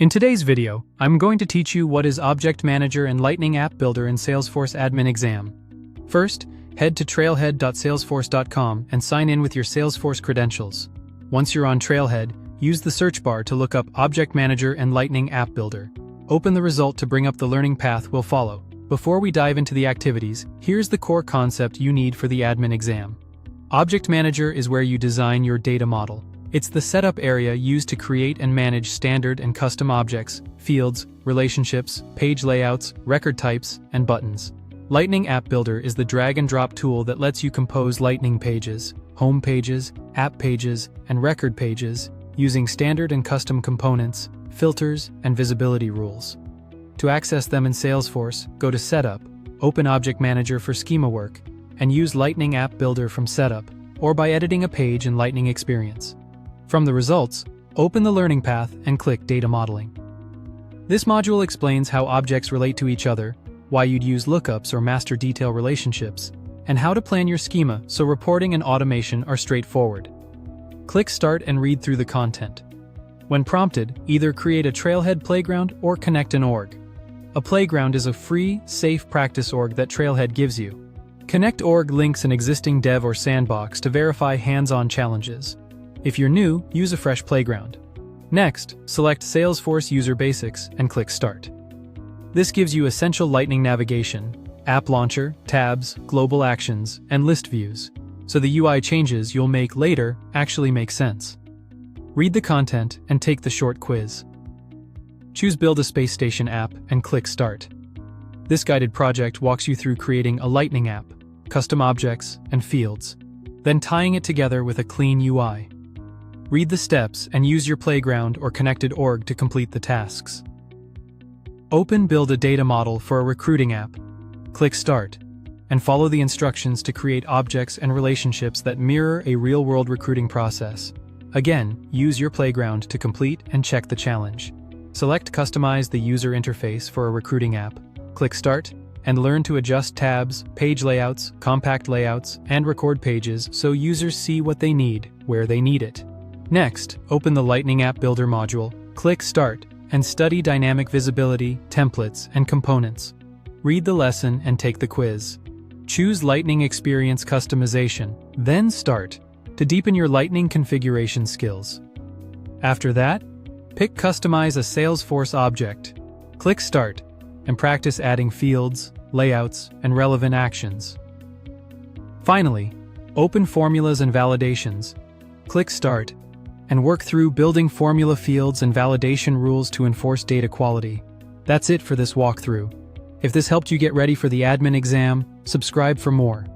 In today's video, I'm going to teach you what is Object Manager and Lightning App Builder in Salesforce Admin Exam. First, head to trailhead.salesforce.com and sign in with your Salesforce credentials. Once you're on Trailhead, use the search bar to look up Object Manager and Lightning App Builder. Open the result to bring up the learning path we'll follow. Before we dive into the activities, here's the core concept you need for the admin exam. Object Manager is where you design your data model. It's the setup area used to create and manage standard and custom objects, fields, relationships, page layouts, record types, and buttons. Lightning App Builder is the drag-and-drop tool that lets you compose Lightning pages, home pages, app pages, and record pages using standard and custom components, filters, and visibility rules. To access them in Salesforce, go to Setup, open Object Manager for schema work, and use Lightning App Builder from Setup, or by editing a page in Lightning Experience. From the results, open the learning path and click Data Modeling. This module explains how objects relate to each other, why you'd use lookups or master detail relationships, and how to plan your schema so reporting and automation are straightforward. Click Start and read through the content. When prompted, either create a Trailhead playground or connect an org. A playground is a free, safe practice org that Trailhead gives you. Connect org links an existing dev or sandbox to verify hands-on challenges. If you're new, use a fresh playground. Next, select Salesforce User Basics and click Start. This gives you essential Lightning navigation, app launcher, tabs, global actions, and list views, so the UI changes you'll make later actually make sense. Read the content and take the short quiz. Choose Build a Space Station app and click Start. This guided project walks you through creating a Lightning app, custom objects, and fields, then tying it together with a clean UI. Read the steps and use your playground or connected org to complete the tasks. Build a data model for a recruiting app. Click Start, and follow the instructions to create objects and relationships that mirror a real-world recruiting process. Again, use your playground to complete and check the challenge. Select Customize the user interface for a recruiting app. Click Start, and learn to adjust tabs, page layouts, compact layouts, and record pages so users see what they need, where they need it. Next, open the Lightning App Builder module, click Start, and study dynamic visibility, templates, and components. Read the lesson and take the quiz. Choose Lightning Experience Customization, then Start, to deepen your Lightning configuration skills. After that, pick Customize a Salesforce object. Click Start, and practice adding fields, layouts, and relevant actions. Finally, open Formulas and Validations. Click Start, and work through building formula fields and validation rules to enforce data quality. That's it for this walkthrough. If this helped you get ready for the admin exam, subscribe for more.